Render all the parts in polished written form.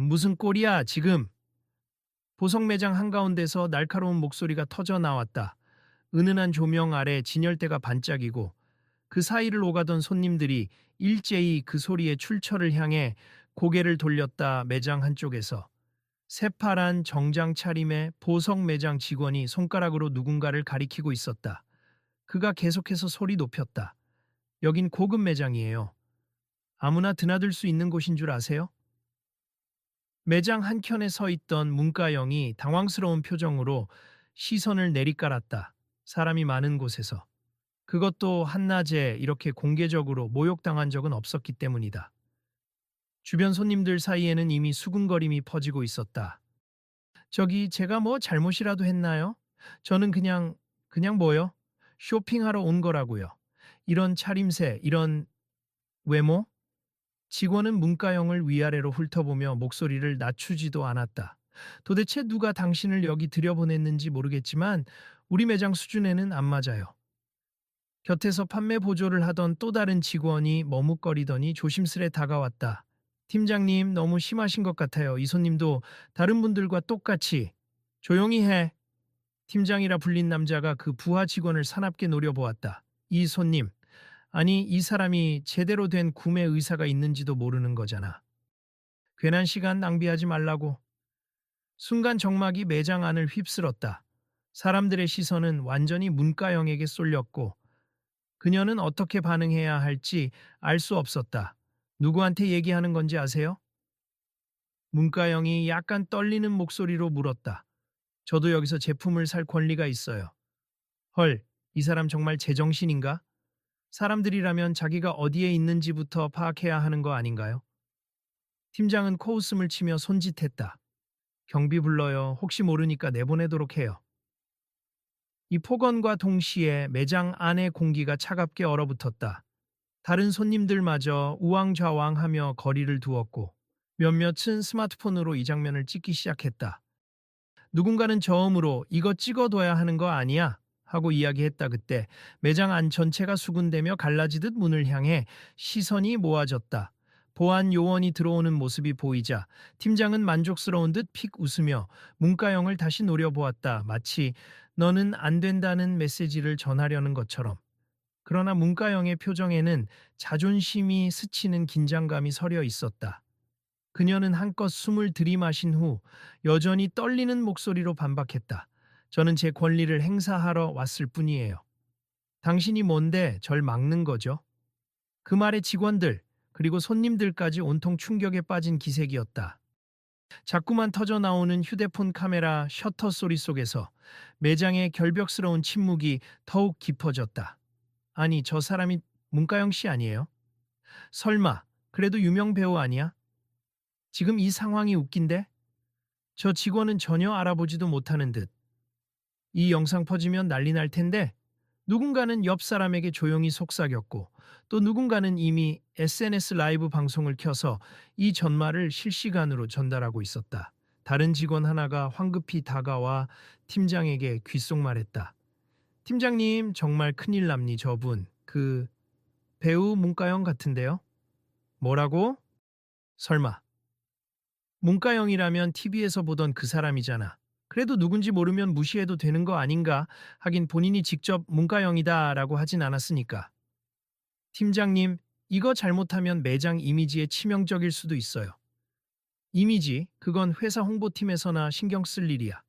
무슨 꼴이야, 지금? 보석 매장 한가운데서 날카로운 목소리가 터져 나왔다. 은은한 조명 아래 진열대가 반짝이고 그 사이를 오가던 손님들이 일제히 그 소리의 출처를 향해 고개를 돌렸다. 매장 한쪽에서 새파란 정장 차림의 보석 매장 직원이 손가락으로 누군가를 가리키고 있었다. 그가 계속해서 소리 높였다. 여긴 고급 매장이에요. 아무나 드나들 수 있는 곳인 줄 아세요? 매장 한켠에 서 있던 문가영이 당황스러운 표정으로 시선을 내리깔았다. 사람이 많은 곳에서. 그것도 한낮에 이렇게 공개적으로 모욕당한 적은 없었기 때문이다. 주변 손님들 사이에는 이미 수군거림이 퍼지고 있었다. 저기 제가 뭐 잘못이라도 했나요? 저는 그냥 뭐요? 쇼핑하러 온 거라고요. 이런 차림새, 이런 외모? 직원은 문가영을 위아래로 훑어보며 목소리를 낮추지도 않았다. 도대체 누가 당신을 여기 들여보냈는지 모르겠지만 우리 매장 수준에는 안 맞아요. 곁에서 판매 보조를 하던 또 다른 직원이 머뭇거리더니 조심스레 다가왔다. 팀장님, 너무 심하신 것 같아요. 이 손님도 다른 분들과 똑같이. 조용히 해. 팀장이라 불린 남자가 그 부하 직원을 사납게 노려보았다. 이 손님, 아니 이 사람이 제대로 된 구매 의사가 있는지도 모르는 거잖아. 괜한 시간 낭비하지 말라고. 순간 정막이 매장 안을 휩쓸었다. 사람들의 시선은 완전히 문가영에게 쏠렸고 그녀는 어떻게 반응해야 할지 알 수 없었다. 누구한테 얘기하는 건지 아세요? 문가영이 약간 떨리는 목소리로 물었다. 저도 여기서 제품을 살 권리가 있어요. 헐, 이 사람 정말 제정신인가? 사람들이라면 자기가 어디에 있는지부터 파악해야 하는 거 아닌가요? 팀장은 코웃음을 치며 손짓했다. 경비 불러요. 혹시 모르니까 내보내도록 해요. 이 폭언과 동시에 매장 안의 공기가 차갑게 얼어붙었다. 다른 손님들마저 우왕좌왕하며 거리를 두었고 몇몇은 스마트폰으로 이 장면을 찍기 시작했다. 누군가는 저음으로 이거 찍어둬야 하는 거 아니야? 하고 이야기했다. 그때 매장 안 전체가 수군대며 갈라지듯 문을 향해 시선이 모아졌다. 보안 요원이 들어오는 모습이 보이자 팀장은 만족스러운 듯 픽 웃으며 문가영을 다시 노려보았다. 마치 너는 안 된다는 메시지를 전하려는 것처럼. 그러나 문가영의 표정에는 자존심이 스치는 긴장감이 서려 있었다. 그녀는 한껏 숨을 들이마신 후 여전히 떨리는 목소리로 반박했다. 저는 제 권리를 행사하러 왔을 뿐이에요. 당신이 뭔데 절 막는 거죠? 그 말에 직원들, 그리고 손님들까지 온통 충격에 빠진 기색이었다. 자꾸만 터져 나오는 휴대폰 카메라 셔터 소리 속에서 매장의 결벽스러운 침묵이 더욱 깊어졌다. 아니, 저 사람이 문가영 씨 아니에요? 설마, 그래도 유명 배우 아니야? 지금 이 상황이 웃긴데? 저 직원은 전혀 알아보지도 못하는 듯. 이 영상 퍼지면 난리 날 텐데 누군가는 옆 사람에게 조용히 속삭였고 또 누군가는 이미 SNS 라이브 방송을 켜서 이 전말을 실시간으로 전달하고 있었다. 다른 직원 하나가 황급히 다가와 팀장에게 귓속말했다. 팀장님, 정말 큰일 납니 저분. 그 배우 문가영 같은데요? 뭐라고? 설마. 문가영이라면 TV에서 보던 그 사람이잖아. 그래도 누군지 모르면 무시해도 되는 거 아닌가? 하긴 본인이 직접 문가영이다라고 하진 않았으니까. 팀장님, 이거 잘못하면 매장 이미지에 치명적일 수도 있어요. 이미지, 그건 회사 홍보팀에서나 신경 쓸 일이야.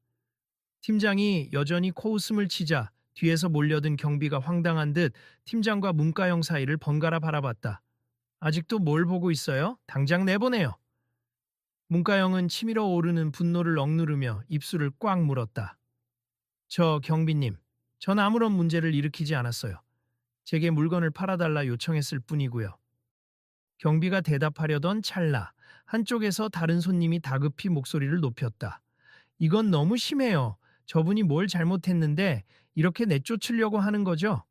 팀장이 여전히 코웃음을 치자 뒤에서 몰려든 경비가 황당한 듯 팀장과 문가영 사이를 번갈아 바라봤다. 아직도 뭘 보고 있어요? 당장 내보내요. 문가영은 치밀어 오르는 분노를 억누르며 입술을 꽉 물었다. 저 경비님, 전 아무런 문제를 일으키지 않았어요. 제게 물건을 팔아달라 요청했을 뿐이고요. 경비가 대답하려던 찰나 한쪽에서 다른 손님이 다급히 목소리를 높였다. 이건 너무 심해요. 저분이 뭘 잘못했는데 이렇게 내쫓으려고 하는 거죠?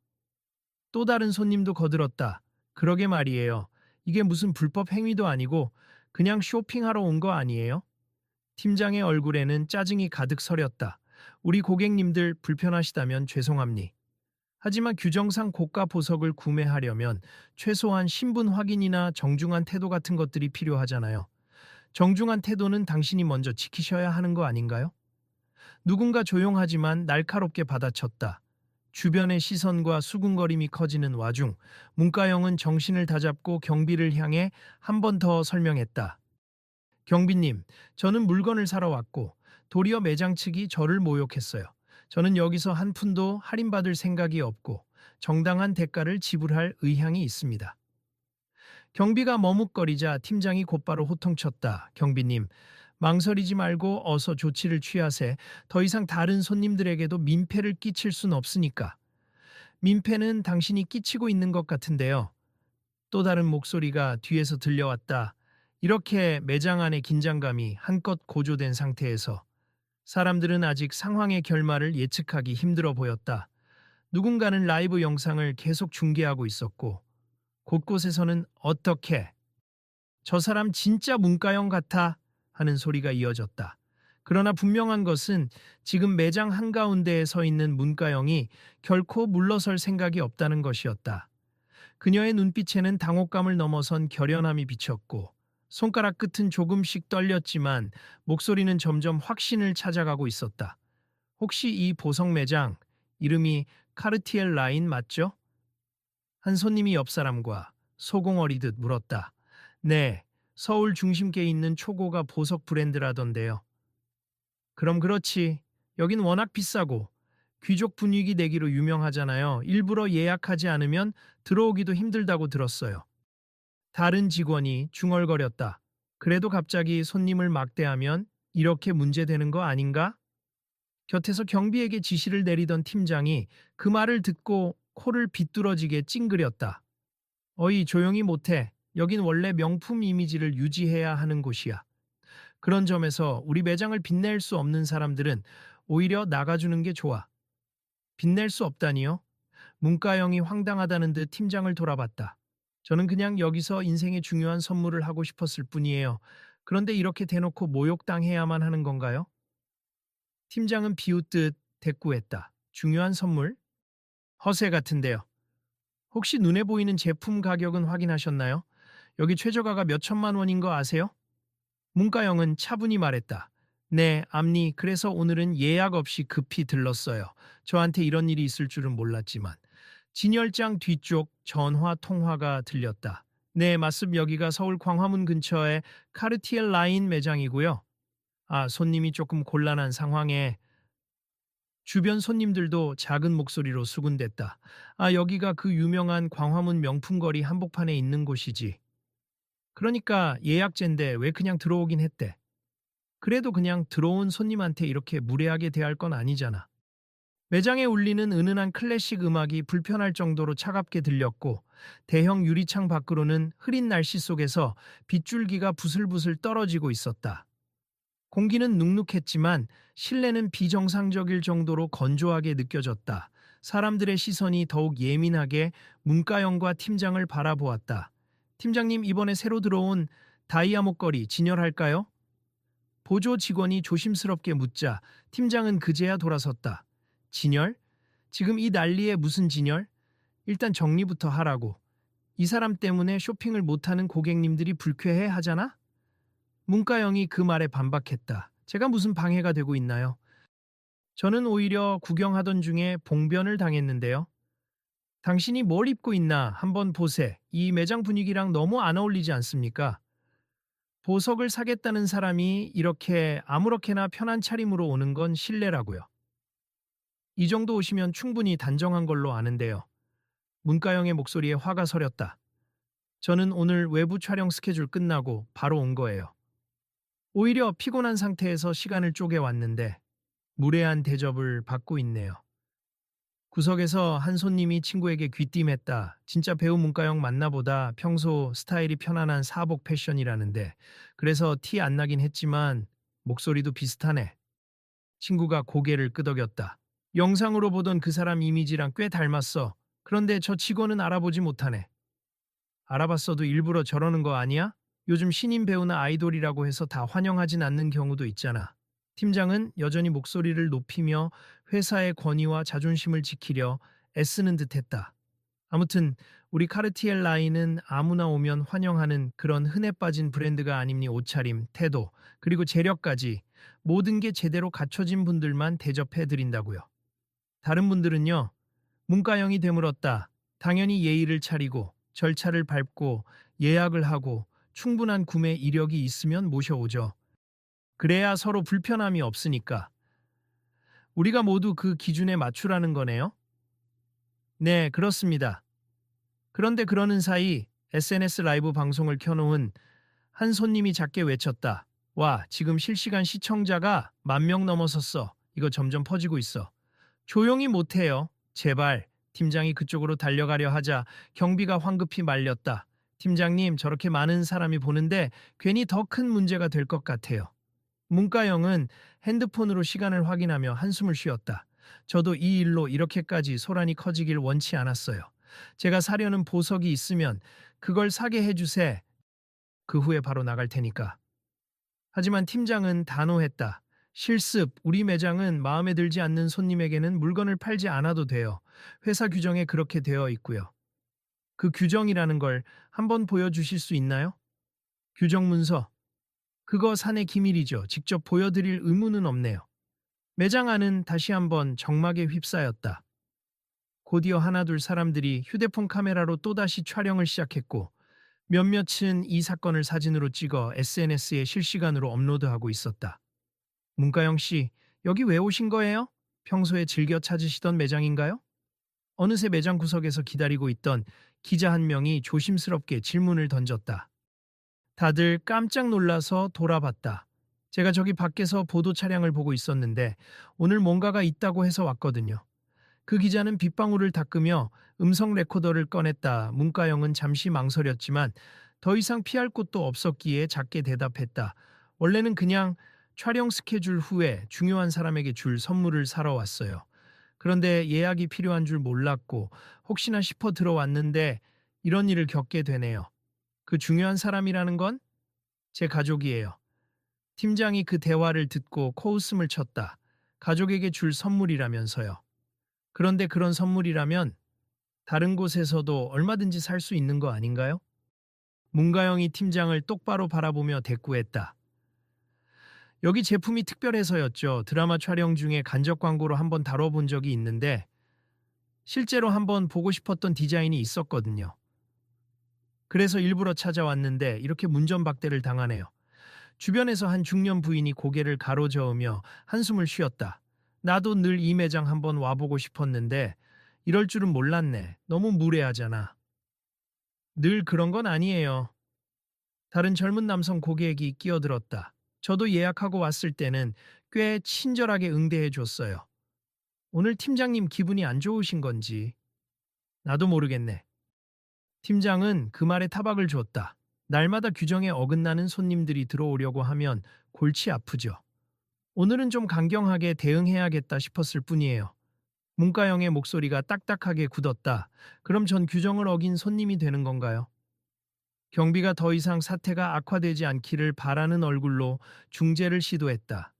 또 다른 손님도 거들었다. 그러게 말이에요. 이게 무슨 불법 행위도 아니고 그냥 쇼핑하러 온 거 아니에요? 팀장의 얼굴에는 짜증이 가득 서렸다. 우리 고객님들 불편하시다면 죄송합니. 하지만 규정상 고가 보석을 구매하려면 최소한 신분 확인이나 정중한 태도 같은 것들이 필요하잖아요. 정중한 태도는 당신이 먼저 지키셔야 하는 거 아닌가요? 누군가 조용하지만 날카롭게 받아쳤다. 주변의 시선과 수군거림이 커지는 와중 문가영은 정신을 다잡고 경비를 향해 한 번 더 설명했다. 경비님, 저는 물건을 사러 왔고 도리어 매장 측이 저를 모욕했어요. 저는 여기서 한 푼도 할인받을 생각이 없고 정당한 대가를 지불할 의향이 있습니다. 경비가 머뭇거리자 팀장이 곧바로 호통쳤다. 경비님, 망설이지 말고 어서 조치를 취하세. 더 이상 다른 손님들에게도 민폐를 끼칠 순 없으니까. 민폐는 당신이 끼치고 있는 것 같은데요. 또 다른 목소리가 뒤에서 들려왔다. 이렇게 매장 안의 긴장감이 한껏 고조된 상태에서 사람들은 아직 상황의 결말을 예측하기 힘들어 보였다. 누군가는 라이브 영상을 계속 중계하고 있었고 곳곳에서는 어떻게 저 사람 진짜 문과형 같아 하는 소리가 이어졌다. 그러나 분명한 것은 지금 매장 한가운데에 서 있는 문과형이 결코 물러설 생각이 없다는 것이었다. 그녀의 눈빛에는 당혹감을 넘어선 결연함이 비쳤고 손가락 끝은 조금씩 떨렸지만 목소리는 점점 확신을 찾아가고 있었다. 혹시 이 보석 매장 이름이 카르티엘 라인 맞죠? 한 손님이 옆 사람과 소공어리듯 물었다. 네, 서울 중심계에 있는 초고가 보석 브랜드라던데요. 그럼 그렇지. 여긴 워낙 비싸고 귀족 분위기 내기로 유명하잖아요. 일부러 예약하지 않으면 들어오기도 힘들다고 들었어요. 다른 직원이 중얼거렸다. 그래도 갑자기 손님을 막대하면 이렇게 문제되는 거 아닌가? 곁에서 경비에게 지시를 내리던 팀장이 그 말을 듣고 코를 비뚤어지게 찡그렸다. 어이, 조용히 못해. 여긴 원래 명품 이미지를 유지해야 하는 곳이야. 그런 점에서 우리 매장을 빛낼 수 없는 사람들은 오히려 나가주는 게 좋아. 빛낼 수 없다니요? 문과영이 황당하다는 듯 팀장을 돌아봤다. 저는 그냥 여기서 인생의 중요한 선물을 하고 싶었을 뿐이에요. 그런데 이렇게 대놓고 모욕당해야만 하는 건가요? 팀장은 비웃듯 대꾸했다. 중요한 선물? 허세 같은데요. 혹시 눈에 보이는 제품 가격은 확인하셨나요? 여기 최저가가 몇 천만 원인 거 아세요? 문과영은 차분히 말했다. 네, 암니, 그래서 오늘은 예약 없이 급히 들렀어요. 저한테 이런 일이 있을 줄은 몰랐지만. 진열장 뒤쪽 전화 통화가 들렸다. 네, 맞습. 여기가 서울 광화문 근처에 카르티엘 라인 매장이고요. 아, 손님이 조금 곤란한 상황에 주변 손님들도 작은 목소리로 수군댔다. 아, 여기가 그 유명한 광화문 명품거리 한복판에 있는 곳이지. 그러니까 예약제인데 왜 그냥 들어오긴 했대. 그래도 그냥 들어온 손님한테 이렇게 무례하게 대할 건 아니잖아. 매장에 울리는 은은한 클래식 음악이 불편할 정도로 차갑게 들렸고 대형 유리창 밖으로는 흐린 날씨 속에서 빗줄기가 부슬부슬 떨어지고 있었다. 공기는 눅눅했지만 실내는 비정상적일 정도로 건조하게 느껴졌다. 사람들의 시선이 더욱 예민하게 문과영과 팀장을 바라보았다. 팀장님, 이번에 새로 들어온 다이아 목걸이 진열할까요? 보조 직원이 조심스럽게 묻자 팀장은 그제야 돌아섰다. 진열? 지금 이 난리에 무슨 진열? 일단 정리부터 하라고. 이 사람 때문에 쇼핑을 못하는 고객님들이 불쾌해 하잖아? 문과영이 그 말에 반박했다. 제가 무슨 방해가 되고 있나요? 저는 오히려 구경하던 중에 봉변을 당했는데요. 당신이 뭘 입고 있나 한번 보세. 이 매장 분위기랑 너무 안 어울리지 않습니까? 보석을 사겠다는 사람이 이렇게 아무렇게나 편한 차림으로 오는 건 실례라고요. 이 정도 오시면 충분히 단정한 걸로 아는데요. 문과영의 목소리에 화가 서렸다. 저는 오늘 외부 촬영 스케줄 끝나고 바로 온 거예요. 오히려 피곤한 상태에서 시간을 쪼개 왔는데 무례한 대접을 받고 있네요. 구석에서 한 손님이 친구에게 귀띔했다. 진짜 배우 문과영 맞나보다. 평소 스타일이 편안한 사복 패션이라는데. 그래서 티 안 나긴 했지만 목소리도 비슷하네. 친구가 고개를 끄덕였다. 영상으로 보던 그 사람 이미지랑 꽤 닮았어. 그런데 저 직원은 알아보지 못하네. 알아봤어도 일부러 저러는 거 아니야? 요즘 신인 배우나 아이돌이라고 해서 다 환영하진 않는 경우도 있잖아. 팀장은 여전히 목소리를 높이며 회사의 권위와 자존심을 지키려 애쓰는 듯했다. 아무튼 우리 카르티에 라인은 아무나 오면 환영하는 그런 흔해 빠진 브랜드가 아님니 옷차림, 태도, 그리고 재력까지 모든 게 제대로 갖춰진 분들만 대접해 드린다고요. 다른 분들은요. 문과형이 되물었다. 당연히 예의를 차리고 절차를 밟고 예약을 하고 충분한 구매 이력이 있으면 모셔오죠. 그래야 서로 불편함이 없으니까. 우리가 모두 그 기준에 맞추라는 거네요. 네, 그렇습니다. 그런데 그러는 사이 SNS 라이브 방송을 켜놓은 한 손님이 작게 외쳤다. 와, 지금 실시간 시청자가 10,000명 넘어섰어. 이거 점점 퍼지고 있어. 조용히 못해요. 제발. 팀장이 그쪽으로 달려가려 하자 경비가 황급히 말렸다. 팀장님, 저렇게 많은 사람이 보는데 괜히 더 큰 문제가 될 것 같아요. 문과영은 핸드폰으로 시간을 확인하며 한숨을 쉬었다. 저도 이 일로 이렇게까지 소란이 커지길 원치 않았어요. 제가 사려는 보석이 있으면 그걸 사게 해주세. 그 후에 바로 나갈 테니까. 하지만 팀장은 단호했다. 실습, 우리 매장은 마음에 들지 않는 손님에게는 물건을 팔지 않아도 돼요. 회사 규정에 그렇게 되어 있고요. 그 규정이라는 걸 한번 보여주실 수 있나요? 규정 문서. 그거 사내 기밀이죠. 직접 보여드릴 의무는 없네요. 매장 안은 다시 한번 정막에 휩싸였다. 곧이어 하나둘 사람들이 휴대폰 카메라로 또다시 촬영을 시작했고 몇몇은 이 사건을 사진으로 찍어 SNS에 실시간으로 업로드하고 있었다. 문가영 씨, 여기 왜 오신 거예요? 평소에 즐겨 찾으시던 매장인가요? 어느새 매장 구석에서 기다리고 있던 기자 한 명이 조심스럽게 질문을 던졌다. 다들 깜짝 놀라서 돌아봤다. 제가 저기 밖에서 보도 차량을 보고 있었는데 오늘 뭔가가 있다고 해서 왔거든요. 그 기자는 빗방울을 닦으며 음성 레코더를 꺼냈다. 문가영은 잠시 망설였지만 더 이상 피할 곳도 없었기에 작게 대답했다. 원래는 그냥 촬영 스케줄 후에 중요한 사람에게 줄 선물을 사러 왔어요. 그런데 예약이 필요한 줄 몰랐고 혹시나 싶어 들어왔는데 이런 일을 겪게 되네요. 그 중요한 사람이라는 건 제 가족이에요. 팀장이 그 대화를 듣고 코웃음을 쳤다. 가족에게 줄 선물이라면서요. 그런데 그런 선물이라면 다른 곳에서도 얼마든지 살 수 있는 거 아닌가요? 문가영이 팀장을 똑바로 바라보며 대꾸했다. 여기 제품이 특별해서였죠. 드라마 촬영 중에 간접 광고로 한번 다뤄본 적이 있는데 실제로 한번 보고 싶었던 디자인이 있었거든요. 그래서 일부러 찾아왔는데 이렇게 문전박대를 당하네요. 주변에서 한 중년 부인이 고개를 가로저으며 한숨을 쉬었다. 나도 늘 이 매장 한번 와보고 싶었는데 이럴 줄은 몰랐네. 너무 무례하잖아. 늘 그런 건 아니에요. 다른 젊은 남성 고객이 끼어들었다. 저도 예약하고 왔을 때는 꽤 친절하게 응대해 줬어요. 오늘 팀장님 기분이 안 좋으신 건지. 나도 모르겠네. 팀장은 그 말에 타박을 줬다. 날마다 규정에 어긋나는 손님들이 들어오려고 하면 골치 아프죠. 오늘은 좀 강경하게 대응해야겠다 싶었을 뿐이에요. 문가영의 목소리가 딱딱하게 굳었다. 그럼 전 규정을 어긴 손님이 되는 건가요? 경비가 더 이상 사태가 악화되지 않기를 바라는 얼굴로 중재를 시도했다.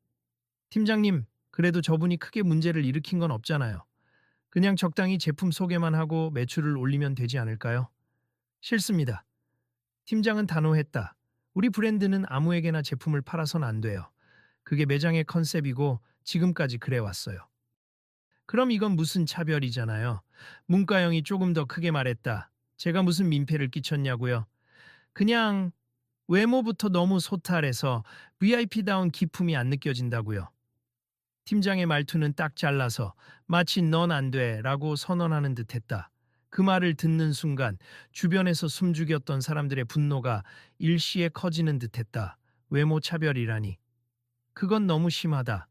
팀장님, 그래도 저분이 크게 문제를 일으킨 건 없잖아요. 그냥 적당히 제품 소개만 하고 매출을 올리면 되지 않을까요? 싫습니다. 팀장은 단호했다. 우리 브랜드는 아무에게나 제품을 팔아선 안 돼요. 그게 매장의 컨셉이고 지금까지 그래왔어요. 그럼 이건 무슨 차별이잖아요. 문가영이 조금 더 크게 말했다. 제가 무슨 민폐를 끼쳤냐고요. 그냥 외모부터 너무 소탈해서 VIP다운 기품이 안 느껴진다고요. 팀장의 말투는 딱 잘라서 마치 넌 안 돼라고 선언하는 듯했다. 그 말을 듣는 순간 주변에서 숨죽였던 사람들의 분노가 일시에 커지는 듯했다. 외모 차별이라니. 그건 너무 심하다.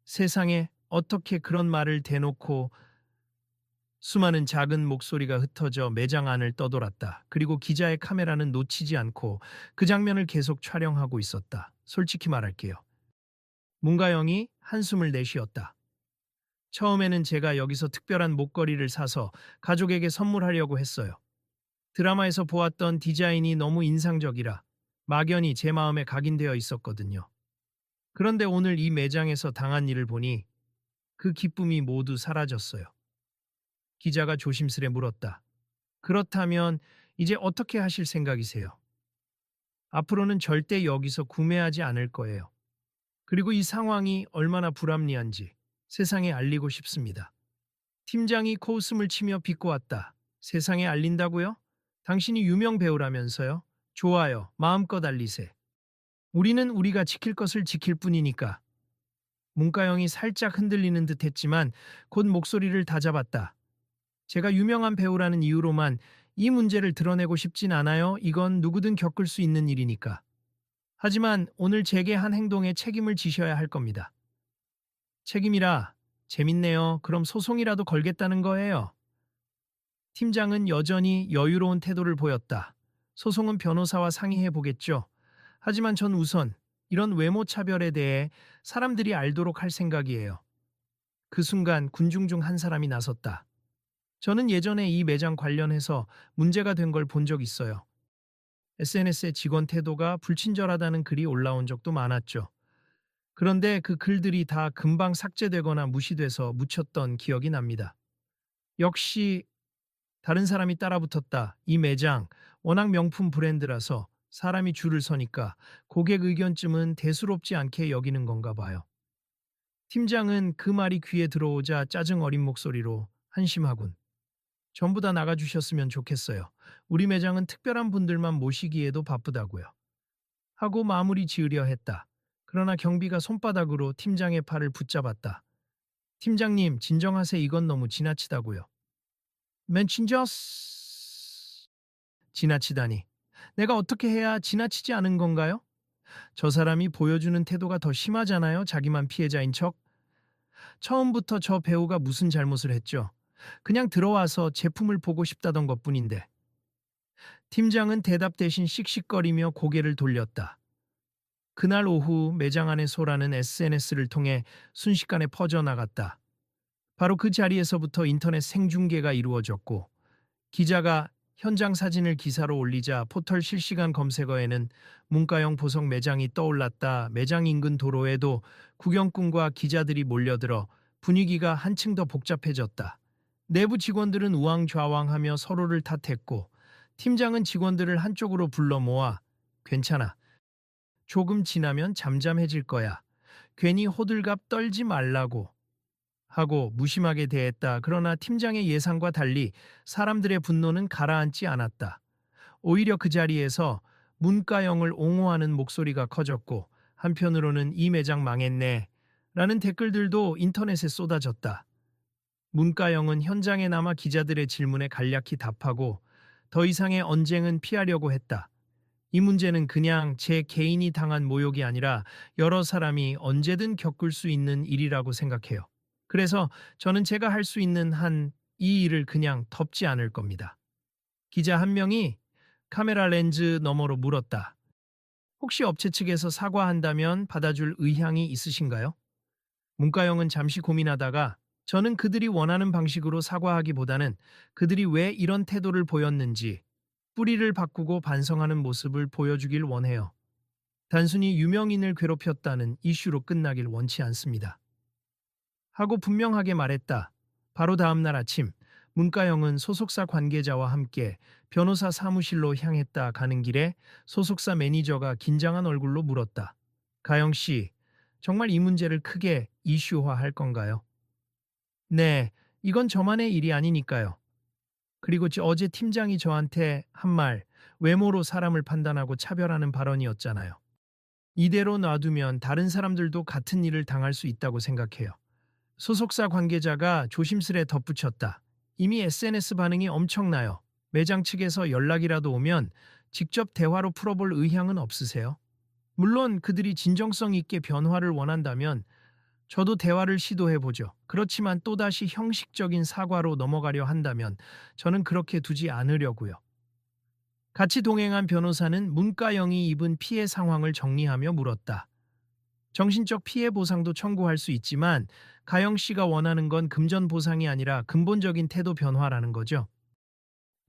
세상에 어떻게 그런 말을 대놓고. 수많은 작은 목소리가 흩어져 매장 안을 떠돌았다. 그리고 기자의 카메라는 놓치지 않고 그 장면을 계속 촬영하고 있었다. 솔직히 말할게요. 문가영이 한숨을 내쉬었다. 처음에는 제가 여기서 특별한 목걸이를 사서 가족에게 선물하려고 했어요. 드라마에서 보았던 디자인이 너무 인상적이라 막연히 제 마음에 각인되어 있었거든요. 그런데 오늘 이 매장에서 당한 일을 보니 그 기쁨이 모두 사라졌어요. 기자가 조심스레 물었다. 그렇다면 이제 어떻게 하실 생각이세요? 앞으로는 절대 여기서 구매하지 않을 거예요. 그리고 이 상황이 얼마나 불합리한지 세상에 알리고 싶습니다. 팀장이 코웃음을 치며 비꼬았다. 세상에 알린다고요? 당신이 유명 배우라면서요? 좋아요. 마음껏 알리세. 우리는 우리가 지킬 것을 지킬 뿐이니까. 문가영이 살짝 흔들리는 듯 했지만 곧 목소리를 다잡았다. 제가 유명한 배우라는 이유로만 이 문제를 드러내고 싶진 않아요. 이건 누구든 겪을 수 있는 일이니까. 하지만 오늘 제게 한 행동에 책임을 지셔야 할 겁니다. 책임이라? 재밌네요. 그럼 소송이라도 걸겠다는 거예요. 팀장은 여전히 여유로운 태도를 보였다. 소송은 변호사와 상의해 보겠죠. 하지만 전 우선 이런 외모 차별에 대해 사람들이 알도록 할 생각이에요. 그 순간 군중 중 한 사람이 나섰다. 저는 예전에 이 매장 관련해서 문제가 된 걸 본 적 있어요. SNS에 직원 태도가 불친절하다는 글이 올라온 적도 많았죠. 그런데 그 글들이 다 금방 삭제되거나 무시돼서 묻혔던 기억이 납니다. 역시 다른 사람이 따라붙었다. 이 매장 워낙 명품 브랜드라서 사람이 줄을 서니까 고객 의견쯤은 대수롭지 않게 여기는 건가 봐요. 팀장은 그 말이 귀에 들어오자 짜증 어린 목소리로 한심하군. 전부 다 나가주셨으면 좋겠어요. 우리 매장은 특별한 분들만 모시기에도 바쁘다고요. 하고 마무리 지으려 했다. 그러나 경비가 손바닥으로 팀장의 팔을 붙잡았다. 팀장님, 진정하세. 이건 너무 지나치다고요. 맨 진저스 지나치다니. 내가 어떻게 해야 지나치지 않은 건가요? 저 사람이 보여주는 태도가 더 심하잖아요. 자기만 피해자인 척. 처음부터 저 배우가 무슨 잘못을 했죠? 그냥 들어와서 제품을 보고 싶다던 것뿐인데. 팀장은 대답 대신 씩씩거리며 고개를 돌렸다. 그날 오후 매장 안의 소란은 SNS를 통해 순식간에 퍼져나갔다. 바로 그 자리에서부터 인터넷 생중계가 이루어졌고 기자가 현장 사진을 기사로 올리자 포털 실시간 검색어에는 문가영 보석 매장이 떠올랐다. 매장 인근 도로에도 구경꾼과 기자들이 몰려들어 분위기가 한층 더 복잡해졌다. 내부 직원들은 우왕좌왕하며 서로를 탓했고 팀장은 직원들을 한쪽으로 불러 모아 괜찮아. 조금 지나면 잠잠해질 거야. 괜히 호들갑 떨지 말라고 하고 무심하게 대했다. 그러나 팀장의 예상과 달리 사람들의 분노는 가라앉지 않았다. 오히려 그 자리에서 문가영을 옹호하는 목소리가 커졌고 한편으로는 이 매장 망했네 라는 댓글들도 인터넷에 쏟아졌다. 문가영은 현장에 남아 기자들의 질문에 간략히 답하고 더 이상의 언쟁은 피하려고 했다. 이 문제는 그냥 제 개인이 당한 모욕이 아니라 여러 사람이 언제든 겪을 수 있는 일이라고 생각해요. 그래서 저는 제가 할 수 있는 한 이 일을 그냥 덮지 않을 겁니다. 기자 한 명이 카메라 렌즈 너머로 물었다. 혹시 업체 측에서 사과한다면 받아줄 의향이 있으신가요? 문가영은 잠시 고민하다가 저는 그들이 원하는 방식으로 사과하기보다는 그들이 왜 이런 태도를 보였는지 뿌리를 바꾸고 반성하는 모습을 보여주길 원해요. 단순히 유명인을 괴롭혔다는 이슈로 끝나길 원치 않습니다. 하고 분명하게 말했다. 바로 다음 날 아침 문가영은 소속사 관계자와 함께 변호사 사무실로 향했다. 가는 길에 소속사 매니저가 긴장한 얼굴로 물었다. 가영 씨, 정말 이 문제를 크게 이슈화할 건가요? 네, 이건 저만의 일이 아니니까요. 그리고 어제 팀장이 저한테 한 말, 외모로 사람을 판단하고 차별하는 발언이었잖아요. 이대로 놔두면 다른 사람들도 같은 일을 당할 수 있다고 생각해요. 소속사 관계자가 조심스레 덧붙였다. 이미 SNS 반응이 엄청나요. 매장 측에서 연락이라도 오면 직접 대화로 풀어볼 의향은 없으세요? 물론 그들이 진정성 있게 변화를 원한다면 저도 대화를 시도해보죠. 그렇지만 또다시 형식적인 사과로 넘어가려 한다면 저는 그렇게 두지 않으려고요. 같이 동행한 변호사는 문가영이 입은 피해 상황을 정리하며 물었다. 정신적 피해 보상도 청구할 수 있지만 가영 씨가 원하는 건 금전 보상이 아니라 근본적인 태도 변화라는 거죠.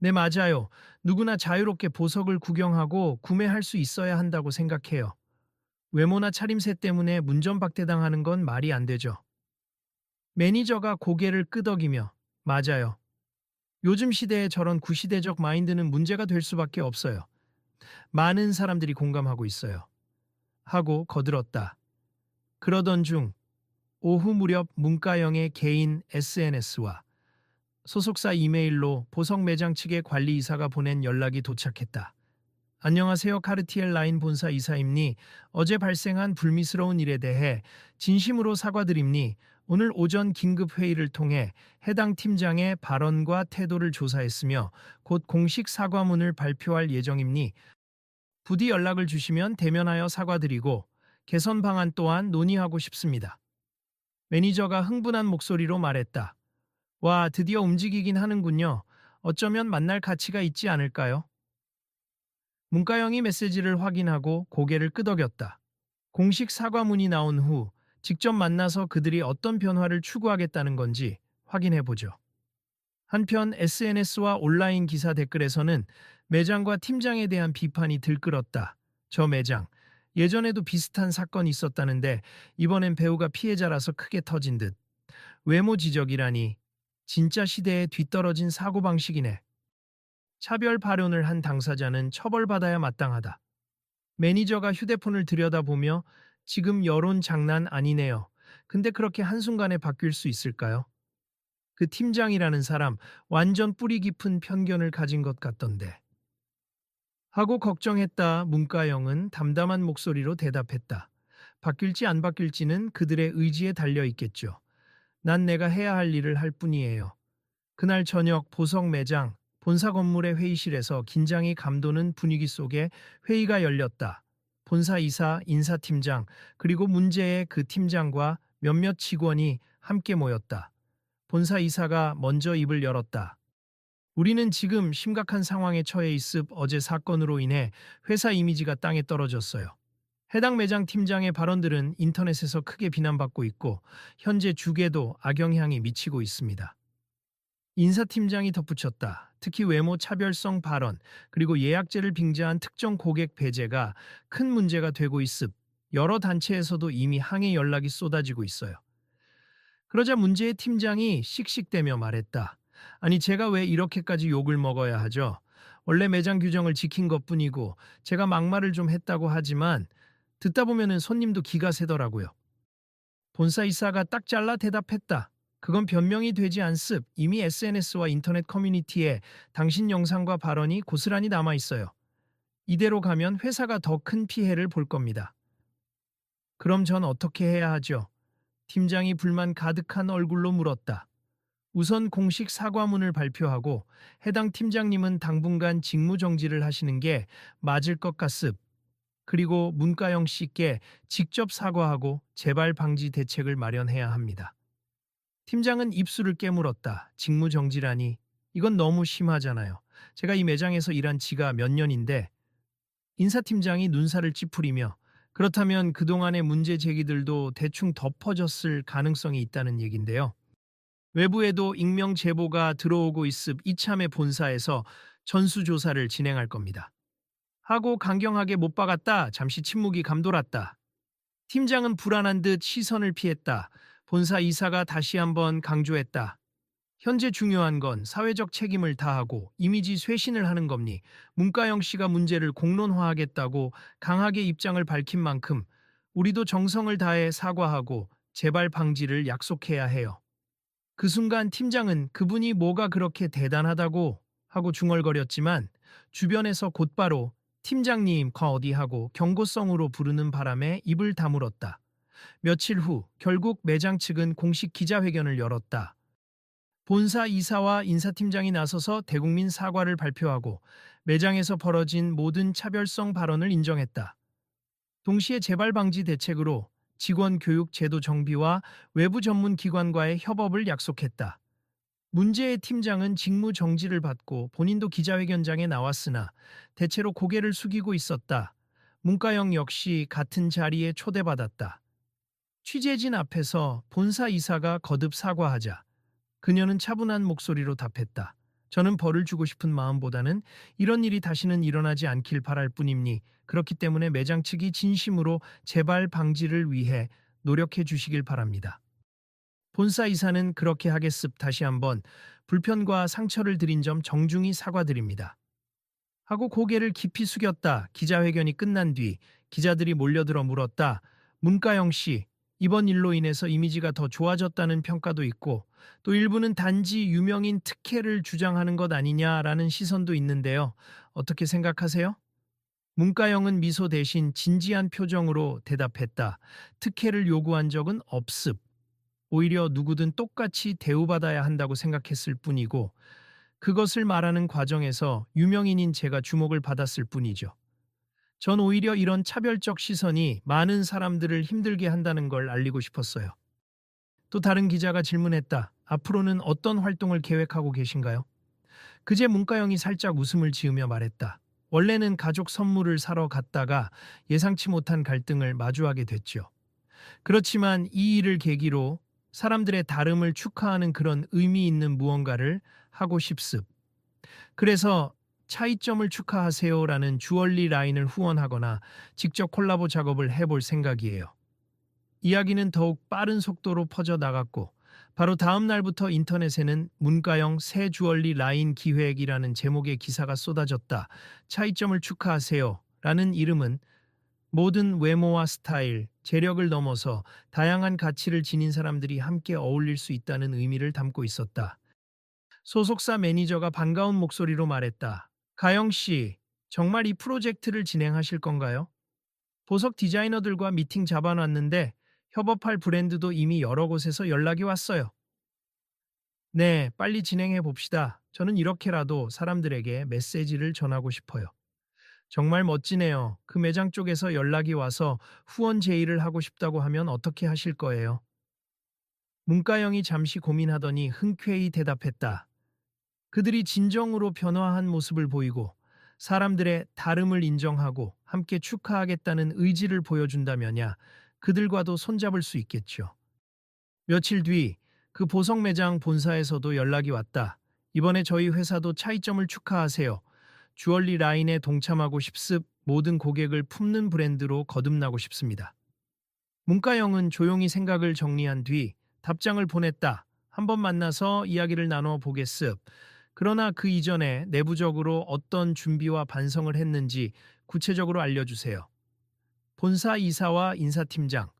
네, 맞아요. 누구나 자유롭게 보석을 구경하고 구매할 수 있어야 한다고 생각해요. 외모나 차림새 때문에 문전박대당하는 건 말이 안 되죠. 매니저가 고개를 끄덕이며 맞아요. 요즘 시대에 저런 구시대적 마인드는 문제가 될 수밖에 없어요. 많은 사람들이 공감하고 있어요. 하고 거들었다. 그러던 중 오후 무렵 문가영의 개인 SNS와 소속사 이메일로 보석 매장 측의 관리이사가 보낸 연락이 도착했다. 안녕하세요. 카르티엘 라인 본사 이사입니. 어제 발생한 불미스러운 일에 대해 진심으로 사과드립니. 오늘 오전 긴급 회의를 통해 해당 팀장의 발언과 태도를 조사했으며 곧 공식 사과문을 발표할 예정입니. 부디 연락을 주시면 대면하여 사과드리고 개선 방안 또한 논의하고 싶습니다. 매니저가 흥분한 목소리로 말했다. 와, 드디어 움직이긴 하는군요. 어쩌면 만날 가치가 있지 않을까요? 문가영이 메시지를 확인하고 고개를 끄덕였다. 공식 사과문이 나온 후 직접 만나서 그들이 어떤 변화를 추구하겠다는 건지 확인해 보죠. 한편 SNS와 온라인 기사 댓글에서는 매장과 팀장에 대한 비판이 들끓었다. 저 매장, 예전에도 비슷한 사건이 있었다는데 이번엔 배우가 피해자라서 크게 터진 듯. 외모 지적이라니 진짜 시대에 뒤떨어진 사고방식이네. 차별 발언을 한 당사자는 처벌받아야 마땅하다. 매니저가 휴대폰을 들여다보며 지금 여론 장난 아니네요. 근데 그렇게 한순간에 바뀔 수 있을까요? 그 팀장이라는 사람 완전 뿌리 깊은 편견을 가진 것 같던데. 하고 걱정했다. 문가영은 담담한 목소리로 대답했다. 바뀔지 안 바뀔지는 그들의 의지에 달려 있겠죠. 난 내가 해야 할 일을 할 뿐이에요. 그날 저녁 보석 매장 본사 건물의 회의실에서 긴장이 감도는 분위기 속에 회의가 열렸다. 본사 이사, 인사팀장, 그리고 문제의 그 팀장과 몇몇 직원이 함께 모였다. 본사 이사가 먼저 입을 열었다. 우리는 지금 심각한 상황에 처해 있습. 어제 사건으로 인해 회사 이미지가 땅에 떨어졌어요. 해당 매장 팀장의 발언들은 인터넷에서 크게 비난받고 있고 현재 주계도 악영향이 미치고 있습니다. 인사팀장이 덧붙였다. 특히 외모 차별성 발언 그리고 예약제를 빙자한 특정 고객 배제가 큰 문제가 되고 있습. 여러 단체에서도 이미 항의 연락이 쏟아지고 있어요. 그러자 문제의 팀장이 씩씩대며 말했다. 아니 제가 왜 이렇게까지 욕을 먹어야 하죠? 원래 매장 규정을 지킨 것뿐이고 제가 막말을 좀 했다고 하지만 듣다 보면은 손님도 기가 새더라고요. 본사 이사가 딱 잘라 대답했다. 그건 변명이 되지 않습. 이미 SNS와 인터넷 커뮤니티에 당신 영상과 발언이 고스란히 남아 있어요. 이대로 가면 회사가 더 큰 피해를 볼 겁니다. 그럼 전 어떻게 해야 하죠? 팀장이 불만 가득한 얼굴로 물었다. 우선 공식 사과문을 발표하고 해당 팀장님은 당분간 직무 정지를 하시는 게 맞을 것 같습. 그리고 문가영 씨께 직접 사과하고 재발 방지 대책을 마련해야 합니다. 팀장은 입술을 깨물었다. 직무 정지라니. 이건 너무 심하잖아요. 제가 이 매장에서 일한 지가 몇 년인데. 인사팀장이 눈살을 찌푸리며 그렇다면 그동안의 문제 제기들도 대충 덮어졌을 가능성이 있다는 얘긴데요. 외부에도 익명 제보가 들어오고 있음 이참에 본사에서 전수조사를 진행할 겁니다. 하고 강경하게 못 박았다. 잠시 침묵이 감돌았다. 팀장은 불안한 듯 시선을 피했다. 본사 이사가 다시 한번 강조했다. 현재 중요한 건 사회적 책임을 다하고 이미지 쇄신을 하는 겁니. 문가영 씨가 문제를 공론화하겠다고 강하게 입장을 밝힌 만큼 우리도 정성을 다해 사과하고 재발 방지를 약속해야 해요. 그 순간 팀장은 그분이 뭐가 그렇게 대단하다고 하고 중얼거렸지만 주변에서 곧바로 팀장님 어디 하고 경고성으로 부르는 바람에 입을 다물었다. 며칠 후 결국 매장 측은 공식 기자회견을 열었다. 본사 이사와 인사팀장이 나서서 대국민 사과를 발표하고 매장에서 벌어진 모든 차별성 발언을 인정했다. 동시에 재발 방지 대책으로 직원 교육 제도 정비와 외부 전문 기관과의 협업을 약속했다. 문제의 팀장은 직무 정지를 받고 본인도 기자회견장에 나왔으나 대체로 고개를 숙이고 있었다. 문가영 역시 같은 자리에 초대받았다. 취재진 앞에서 본사 이사가 거듭 사과하자 그녀는 차분한 목소리로 답했다. 저는 벌을 주고 싶은 마음보다는 이런 일이 다시는 일어나지 않길 바랄 뿐입니. 그렇기 때문에 매장 측이 진심으로 재발 방지를 위해 노력해 주시길 바랍니다. 본사 이사는 그렇게 하겠습. 다시 한번 불편과 상처를 드린 점 정중히 사과드립니다. 하고 고개를 깊이 숙였다. 기자회견이 끝난 뒤 기자들이 몰려들어 물었다. 문가영 씨, 이번 일로 인해서 이미지가 더 좋아졌다는 평가도 있고 또 일부는 단지 유명인 특혜를 주장하는 것 아니냐라는 시선도 있는데요. 어떻게 생각하세요? 문가영은 미소 대신 진지한 표정으로 대답했다. 특혜를 요구한 적은 없습. 오히려 누구든 똑같이 대우받아야 한다고 생각했을 뿐이고 그것을 말하는 과정에서 유명인인 제가 주목을 받았을 뿐이죠. 전 오히려 이런 차별적 시선이 많은 사람들을 힘들게 한다는 걸 알리고 싶었어요. 또 다른 기자가 질문했다. 앞으로는 어떤 활동을 계획하고 계신가요? 그제 문가영이 살짝 웃음을 지으며 말했다. 원래는 가족 선물을 사러 갔다가 예상치 못한 갈등을 마주하게 됐죠. 그렇지만 이 일을 계기로 사람들의 다름을 축하하는 그런 의미 있는 무언가를 하고 싶습. 그래서 차이점을 축하하세요라는 주얼리 라인을 후원하거나 직접 콜라보 작업을 해볼 생각이에요. 이야기는 더욱 빠른 속도로 퍼져 나갔고 바로 다음 날부터 인터넷에는 문가영 새 주얼리 라인 기획이라는 제목의 기사가 쏟아졌다. 차이점을 축하하세요 라는 이름은 모든 외모와 스타일, 재력을 넘어서 다양한 가치를 지닌 사람들이 함께 어울릴 수 있다는 의미를 담고 있었다. 소속사 매니저가 반가운 목소리로 말했다. 가영 씨, 정말 이 프로젝트를 진행하실 건가요? 보석 디자이너들과 미팅 잡아놨는데 협업할 브랜드도 이미 여러 곳에서 연락이 왔어요. 네, 빨리 진행해 봅시다. 저는 이렇게라도 사람들에게 메시지를 전하고 싶어요. 정말 멋지네요. 그 매장 쪽에서 연락이 와서 후원 제의를 하고 싶다고 하면 어떻게 하실 거예요? 문가영이 잠시 고민하더니 흔쾌히 대답했다. 그들이 진정으로 변화한 모습을 보이고 사람들의 다름을 인정하고 함께 축하하겠다는 의지를 보여준다면야 그들과도 손잡을 수 있겠죠. 며칠 뒤 그 보석 매장 본사에서도 연락이 왔다. 이번에 저희 회사도 차이점을 축하하세요. 주얼리 라인에 동참하고 싶습. 모든 고객을 품는 브랜드로 거듭나고 싶습니다. 문가영은 조용히 생각을 정리한 뒤 답장을 보냈다. 한번 만나서 이야기를 나눠 보겠습. 그러나 그 이전에 내부적으로 어떤 준비와 반성을 했는지 구체적으로 알려주세요. 본사 이사와 인사팀장,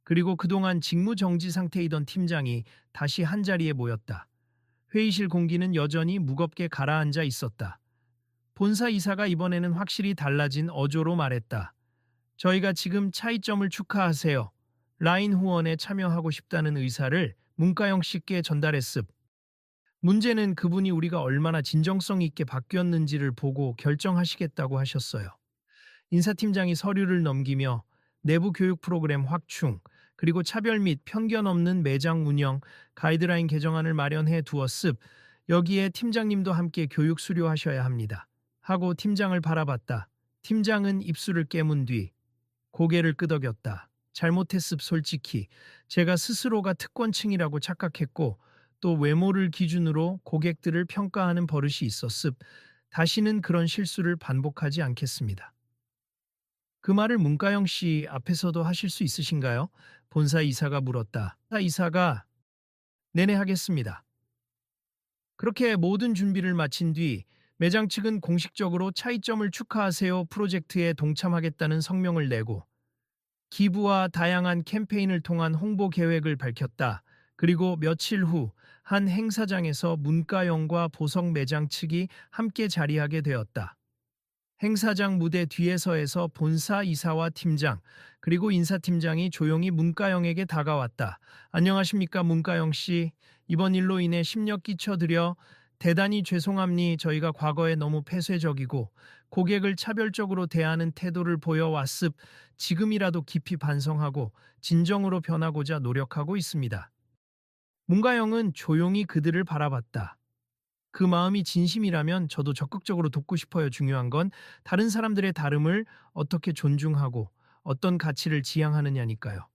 그리고 그동안 직무 정지 상태이던 팀장이 다시 한자리에 모였다. 회의실 공기는 여전히 무겁게 가라앉아 있었다. 본사 이사가 이번에는 확실히 달라진 어조로 말했다. 저희가 지금 차이점을 축하하세요. 라인 후원에 참여하고 싶다는 의사를 문가영 씨께 전달했습. 문제는 그분이 우리가 얼마나 진정성 있게 바뀌었는지를 보고 결정하시겠다고 하셨어요. 인사팀장이 서류를 넘기며 내부 교육 프로그램 확충, 그리고 차별 및 편견 없는 매장 운영, 가이드라인 개정안을 마련해 두었습. 여기에 팀장님도 함께 교육 수료하셔야 합니다. 하고 팀장을 바라봤다. 팀장은 입술을 깨문 뒤 고개를 끄덕였다. 잘못했습. 솔직히 제가 스스로가 특권층이라고 착각했고 또 외모를 기준으로 고객들을 평가하는 버릇이 있었습. 다시는 그런 실수를 반복하지 않겠습니다. 그 말을 문가영 씨 앞에서도 하실 수 있으신가요? 본사 이사가 물었다. 본사 이사가 내내 하겠습니다. 그렇게 모든 준비를 마친 뒤 매장 측은 공식적으로 차이점을 축하하세요 프로젝트에 동참하겠다는 성명을 내고 기부와 다양한 캠페인을 통한 홍보 계획을 밝혔다. 그리고 며칠 후 한 행사장에서 문가영과 보석 매장 측이 함께 자리하게 되었다. 행사장 무대 뒤에서에서 본사 이사와 팀장, 그리고 인사팀장이 조용히 문가영에게 다가왔다. 안녕하십니까 문가영 씨. 이번 일로 인해 심려 끼쳐드려 대단히 죄송합니. 저희가 과거에 너무 폐쇄적이고 고객을 차별적으로 대하는 태도를 보여왔습. 지금이라도 깊이 반성하고 진정으로 변하고자 노력하고 있습니다. 문가영은 조용히 그들을 바라봤다. 그 마음이 진심이라면 저도 적극적으로 돕고 싶어요. 중요한 건 다른 사람들의 다름을 어떻게 존중하고 어떤 가치를 지향하느냐니까요.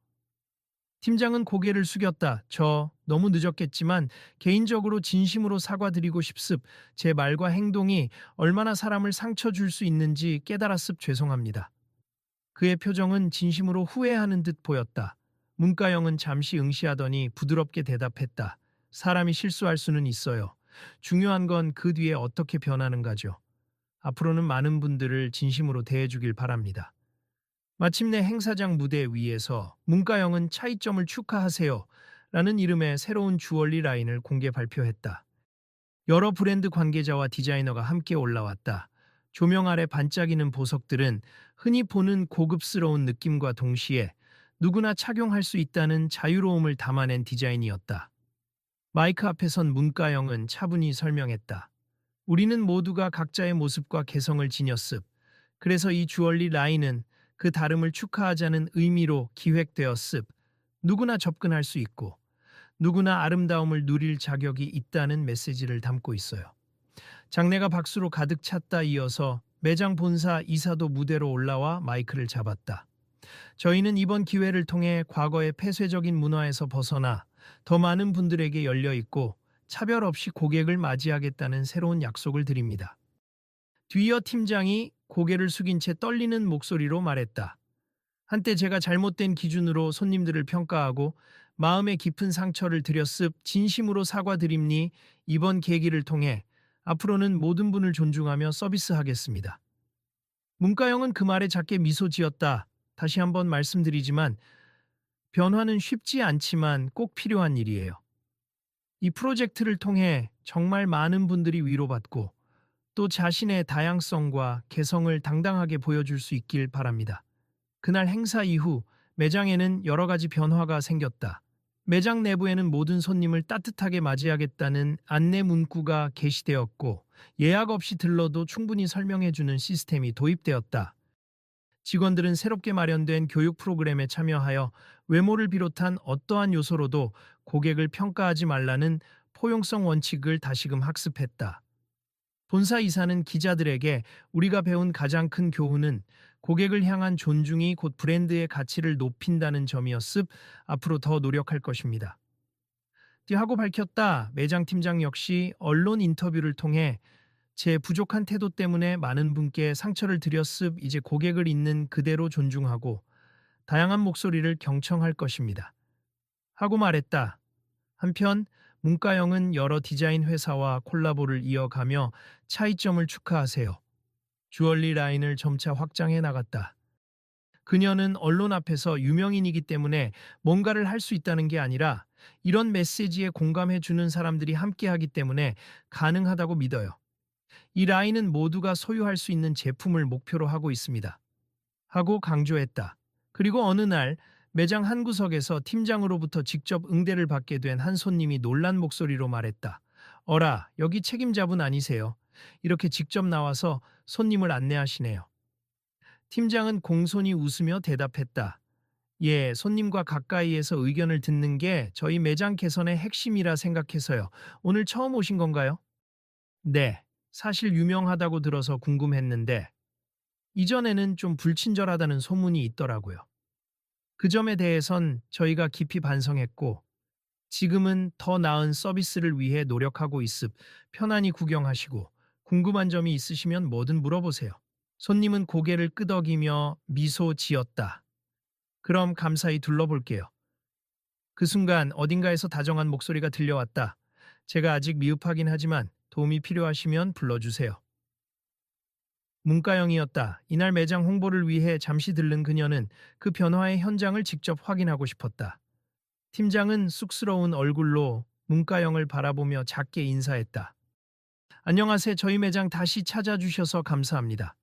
팀장은 고개를 숙였다. 저 너무 늦었겠지만 개인적으로 진심으로 사과드리고 싶습. 제 말과 행동이 얼마나 사람을 상처 줄 수 있는지 깨달았습. 죄송합니다. 그의 표정은 진심으로 후회하는 듯 보였다. 문가영은 잠시 응시하더니 부드럽게 대답했다. 사람이 실수할 수는 있어요. 중요한 건 그 뒤에 어떻게 변하는가죠. 앞으로는 많은 분들을 진심으로 대해주길 바랍니다. 마침내 행사장 무대 위에서 문가영은 차이점을 축하하세요 라는 이름의 새로운 주얼리 라인을 공개 발표했다. 여러 브랜드 관계자와 디자이너가 함께 올라왔다. 조명 아래 반짝이는 보석들은 흔히 보는 고급스러운 느낌과 동시에 누구나 착용할 수 있다는 자유로움을 담아낸 디자인이었다. 마이크 앞에 선 문가영은 차분히 설명했다. 우리는 모두가 각자의 모습과 개성을 지녔습. 그래서 이 주얼리 라인은 그 다름을 축하하자는 의미로 기획되었습. 누구나 접근할 수 있고 누구나 아름다움을 누릴 자격이 있다는 메시지를 담고 있어요. 장내가 박수로 가득 찼다. 이어서 매장 본사 이사도 무대로 올라와 마이크를 잡았다. 저희는 이번 기회를 통해 과거의 폐쇄적인 문화에서 벗어나 더 많은 분들에게 열려 있고 차별 없이 고객을 맞이하겠다는 새로운 약속을 드립니다. 뒤이어 팀장이 고개를 숙인 채 떨리는 목소리로 말했다. 한때 제가 잘못된 기준으로 손님들을 평가하고 마음의 깊은 상처를 드렸습. 진심으로 사과드립니. 이번 계기를 통해 앞으로는 모든 분을 존중하며 서비스하겠습니다. 문가영은 그 말에 작게 미소 지었다. 다시 한번 말씀드리지만 변화는 쉽지 않지만 꼭 필요한 일이에요. 이 프로젝트를 통해 정말 많은 분들이 위로받고 또 자신의 다양성과 개성을 당당하게 보여줄 수 있길 바랍니다. 그날 행사 이후 매장에는 여러 가지 변화가 생겼다. 매장 내부에는 모든 손님을 따뜻하게 맞이하겠다는 안내 문구가 게시되었고 예약 없이 들러도 충분히 설명해주는 시스템이 도입되었다. 직원들은 새롭게 마련된 교육 프로그램에 참여하여 외모를 비롯한 어떠한 요소로도 고객을 평가하지 말라는 포용성 원칙을 다시금 학습했다. 본사 이사는 기자들에게 우리가 배운 가장 큰 교훈은 고객을 향한 존중이 곧 브랜드의 가치를 높인다는 점이었습. 앞으로 더 노력할 것입니다. 하고 밝혔다. 매장 팀장 역시 언론 인터뷰를 통해 제 부족한 태도 때문에 많은 분께 상처를 드렸습. 이제 고객을 있는 그대로 존중하고 다양한 목소리를 경청할 것입니다. 하고 말했다. 한편 문가영은 여러 디자인 회사와 콜라보를 이어가며 차이점을 축하하세요. 주얼리 라인을 점차 확장해 나갔다. 그녀는 언론 앞에서 유명인이기 때문에 뭔가를 할 수 있다는 게 아니라 이런 메시지에 공감해 주는 사람들이 함께하기 때문에 가능하다고 믿어요. 이 라인은 모두가 소유할 수 있는 제품을 목표로 하고 있습니다. 하고 강조했다. 그리고 어느 날 매장 한 구석에서 팀장으로부터 직접 응대를 받게 된 한 손님이 놀란 목소리로 말했다. 어라, 여기 책임자분 아니세요? 이렇게 직접 나와서 손님을 안내하시네요. 팀장은 공손히 웃으며 대답했다. 예, 손님과 가까이에서 의견을 듣는 게 저희 매장 개선의 핵심이라 생각해서요. 오늘 처음 오신 건가요? 네, 사실 유명하다고 들어서 궁금했는데 이전에는 좀 불친절하다는 소문이 있더라고요. 그 점에 대해선 저희가 깊이 반성했고 지금은 더 나은 서비스를 위해 노력하고 있습. 편안히 구경하시고 궁금한 점이 있으시면 뭐든 물어보세요. 손님은 고개를 끄덕이며 미소 지었다. 그럼 감사히 둘러볼게요. 그 순간 어딘가에서 다정한 목소리가 들려왔다. 제가 아직 미흡하긴 하지만 도움이 필요하시면 불러주세요. 문가영이었다. 이날 매장 홍보를 위해 잠시 들른 그녀는 그 변화의 현장을 직접 확인하고 싶었다. 팀장은 쑥스러운 얼굴로 문가영을 바라보며 작게 인사했다. 안녕하세요. 저희 매장 다시 찾아주셔서 감사합니다.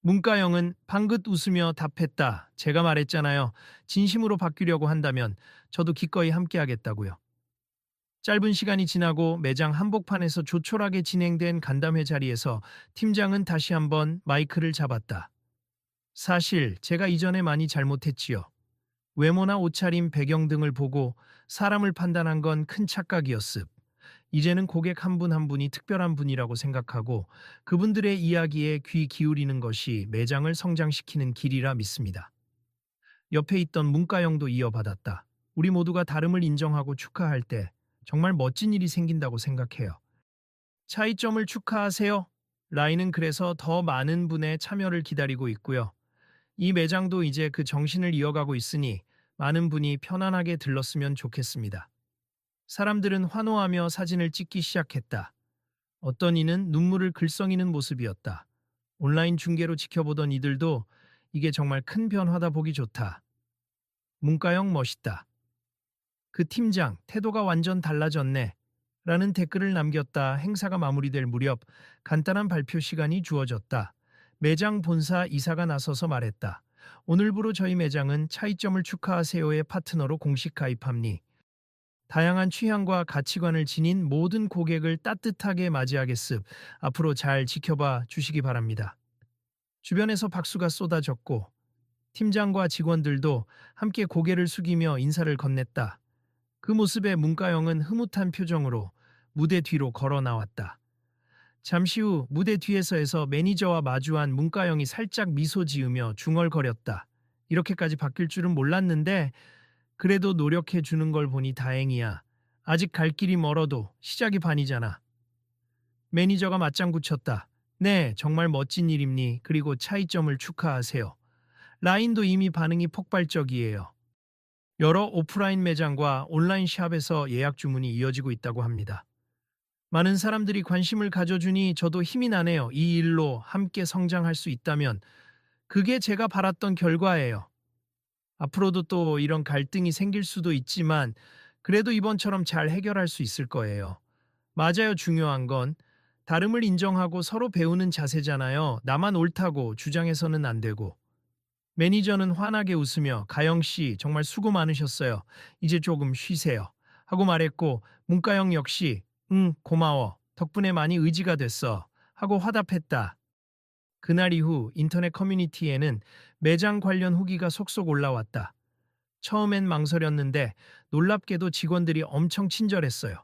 문가영은 방긋 웃으며 답했다. 제가 말했잖아요. 진심으로 바뀌려고 한다면 저도 기꺼이 함께하겠다고요. 짧은 시간이 지나고 매장 한복판에서 조촐하게 진행된 간담회 자리에서 팀장은 다시 한번 마이크를 잡았다. 사실 제가 이전에 많이 잘못했지요. 외모나 옷차림, 배경 등을 보고 사람을 판단한 건 큰 착각이었습. 이제는 고객 한 분 한 분이 특별한 분이라고 생각하고 그분들의 이야기에 귀 기울이는 것이 매장을 성장시키는 길이라 믿습니다. 옆에 있던 문가영도 이어받았다. 우리 모두가 다름을 인정하고 축하할 때 정말 멋진 일이 생긴다고 생각해요. 차이점을 축하하세요. 라인은 그래서 더 많은 분의 참여를 기다리고 있고요. 이 매장도 이제 그 정신을 이어가고 있으니 많은 분이 편안하게 들렀으면 좋겠습니다. 사람들은 환호하며 사진을 찍기 시작했다. 어떤 이는 눈물을 글썽이는 모습이었다. 온라인 중계로 지켜보던 이들도 이게 정말 큰 변화다 보기 좋다. 문가영 멋있다. 그 팀장 태도가 완전 달라졌네. 라는 댓글을 남겼다. 행사가 마무리될 무렵 간단한 발표 시간이 주어졌다. 매장 본사 이사가 나서서 말했다. 오늘부로 저희 매장은 차이점을 축하하세요의 파트너로 공식 가입합니. 다양한 취향과 가치관을 지닌 모든 고객을 따뜻하게 맞이하겠습. 앞으로 잘 지켜봐 주시기 바랍니다. 주변에서 박수가 쏟아졌고 팀장과 직원들도 함께 고개를 숙이며 인사를 건넸다. 그 모습에 문가영은 흐뭇한 표정으로 무대 뒤로 걸어 나왔다. 잠시 후 무대 뒤에서에서 매니저와 마주한 문가영이 살짝 미소 지으며 중얼거렸다. 이렇게까지 바뀔 줄은 몰랐는데 그래도 노력해 주는 걸 보니 다행이야. 아직 갈 길이 멀어도 시작이 반이잖아. 매니저가 맞장구 쳤다. 네, 정말 멋진 일입니. 그리고 차이점을 축하하세요. 라인도 이미 반응이 폭발적이에요. 여러 오프라인 매장과 온라인 샵에서 예약 주문이 이어지고 있다고 합니다. 많은 사람들이 관심을 가져주니 저도 힘이 나네요. 이 일로 함께 성장할 수 있다면 그게 제가 바랐던 결과예요. 앞으로도 또 이런 갈등이 생길 수도 있지만 그래도 이번처럼 잘 해결할 수 있을 거예요. 맞아요. 중요한 건 다름을 인정하고 서로 배우는 자세잖아요. 나만 옳다고 주장해서는 안 되고. 매니저는 환하게 웃으며 가영 씨 정말 수고 많으셨어요. 이제 조금 쉬세요. 하고 말했고 문가영 역시 응 고마워. 덕분에 많이 의지가 됐어. 하고 화답했다. 그날 이후 인터넷 커뮤니티에는 매장 관련 후기가 속속 올라왔다. 처음엔 망설였는데 놀랍게도 직원들이 엄청 친절했어요.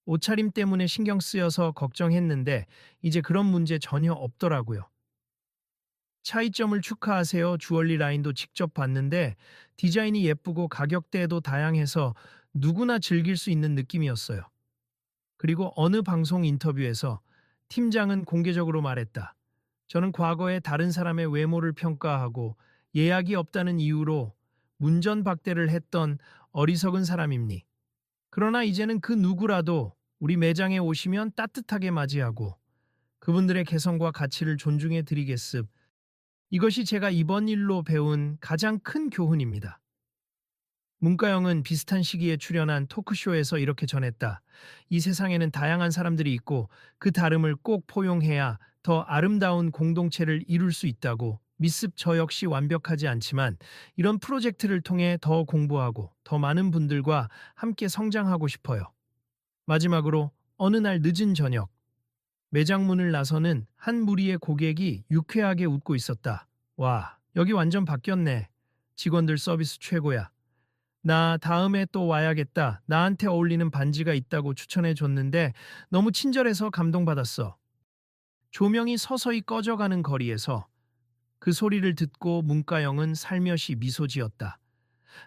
옷차림 때문에 신경 쓰여서 걱정했는데 이제 그런 문제 전혀 없더라고요. 차이점을 축하하세요. 주얼리 라인도 직접 봤는데 디자인이 예쁘고 가격대도 다양해서 누구나 즐길 수 있는 느낌이었어요. 그리고 어느 방송 인터뷰에서 팀장은 공개적으로 말했다. 저는 과거에 다른 사람의 외모를 평가하고 예약이 없다는 이유로 문전박대를 했던 어리석은 사람입니. 그러나 이제는 그 누구라도 우리 매장에 오시면 따뜻하게 맞이하고 그분들의 개성과 가치를 존중해 드리겠습. 이것이 제가 이번 일로 배운 가장 큰 교훈입니다. 문가영은 비슷한 시기에 출연한 토크쇼에서 이렇게 전했다. 이 세상에는 다양한 사람들이 있고 그 다름을 꼭 포용해야 더 아름다운 공동체를 이룰 수 있다고. 미습 저 역시 완벽하지 않지만 이런 프로젝트를 통해 더 공부하고 더 많은 분들과 함께 성장하고 싶어요. 마지막으로 어느 날 늦은 저녁 매장 문을 나서는 한 무리의 고객이 유쾌하게 웃고 있었다. 와, 여기 완전 바뀌었네. 직원들 서비스 최고야. 나 다음에 또 와야겠다. 나한테 어울리는 반지가 있다고 추천해 줬는데 너무 친절해서 감동받았어. 조명이 서서히 꺼져가는 거리에서 그 소리를 듣고 문가영은 살며시 미소 지었다.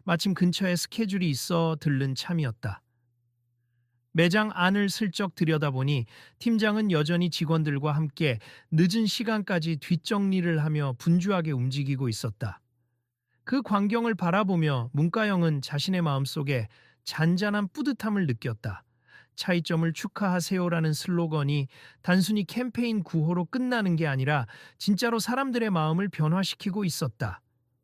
마침 근처에 스케줄이 있어 들른 참이었다. 매장 안을 슬쩍 들여다보니 팀장은 여전히 직원들과 함께 늦은 시간까지 뒷정리를 하며 분주하게 움직이고 있었다. 그 광경을 바라보며 문가영은 자신의 마음속에 잔잔한 뿌듯함을 느꼈다. 차이점을 축하하세요라는 슬로건이 단순히 캠페인 구호로 끝나는 게 아니라 진짜로 사람들의 마음을 변화시키고 있었다.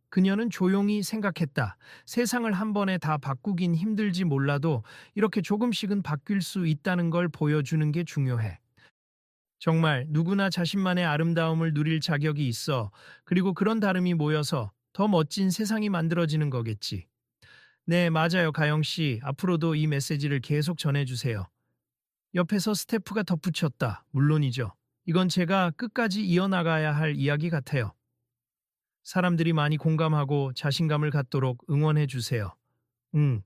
그녀는 조용히 생각했다. 세상을 한 번에 다 바꾸긴 힘들지 몰라도 이렇게 조금씩은 바뀔 수 있다는 걸 보여주는 게 중요해. 정말 누구나 자신만의 아름다움을 누릴 자격이 있어. 그리고 그런 다름이 모여서 더 멋진 세상이 만들어지는 거겠지. 네, 맞아요, 가영 씨. 앞으로도 이 메시지를 계속 전해주세요. 옆에서 스태프가 덧붙였다. 물론이죠. 이건 제가 끝까지 이어나가야 할 이야기 같아요. 사람들이 많이 공감하고 자신감을 갖도록 응원해 주세요. 응,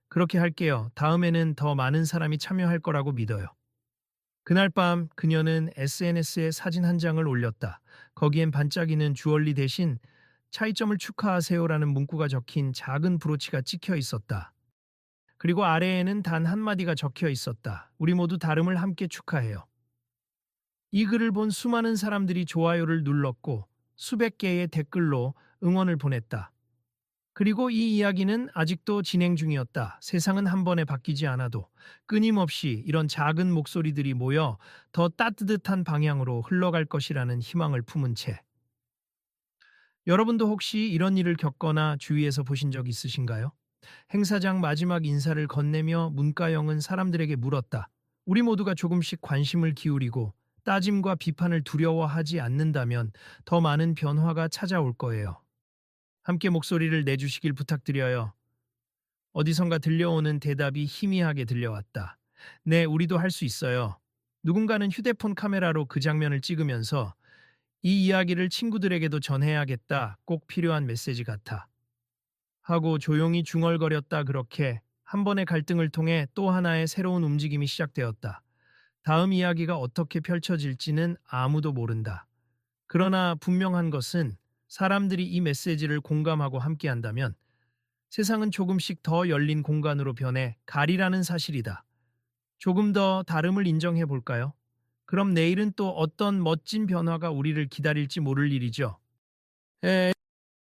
그렇게 할게요. 다음에는 더 많은 사람이 참여할 거라고 믿어요. 그날 밤 그녀는 SNS에 사진 한 장을 올렸다. 거기엔 반짝이는 주얼리 대신 차이점을 축하하세요라는 문구가 적힌 작은 브로치가 찍혀 있었다. 그리고 아래에는 단 한마디가 적혀 있었다. 우리 모두 다름을 함께 축하해요. 이 글을 본 수많은 사람들이 좋아요를 눌렀고 수백 개의 댓글로 응원을 보냈다. 그리고 이 이야기는 아직도 진행 중이었다. 세상은 한 번에 바뀌지 않아도 끊임없이 이런 작은 목소리들이 모여 더 따뜻한 방향으로 흘러갈 것이라는 희망을 품은 채. 여러분도 혹시 이런 일을 겪거나 주위에서 보신 적 있으신가요? 행사장 마지막 인사를 건네며 문가영은 사람들에게 물었다. 우리 모두가 조금씩 관심을 기울이고 따짐과 비판을 두려워하지 않는다면 더 많은 변화가 찾아올 거예요. 함께 목소리를 내주시길 부탁드려요. 어디선가 들려오는 대답이 희미하게 들려왔다. 네, 우리도 할 수 있어요. 누군가는 휴대폰 카메라로 그 장면을 찍으면서 이 이야기를 친구들에게도 전해야겠다. 꼭 필요한 메시지 같아. 하고 조용히 중얼거렸다. 그렇게 한 번의 갈등을 통해 또 하나의 새로운 움직임이 시작되었다. 다음 이야기가 어떻게 펼쳐질지는 아무도 모른다. 그러나 분명한 것은 사람들이 이 메시지를 공감하고 함께한다면 세상은 조금씩 더 열린 공간으로 변해 가리라는 사실이다. 조금 더 다름을 인정해 볼까요? 그럼 내일은 또 어떤 멋진 변화가 우리를 기다릴지 모를 일이죠. 에,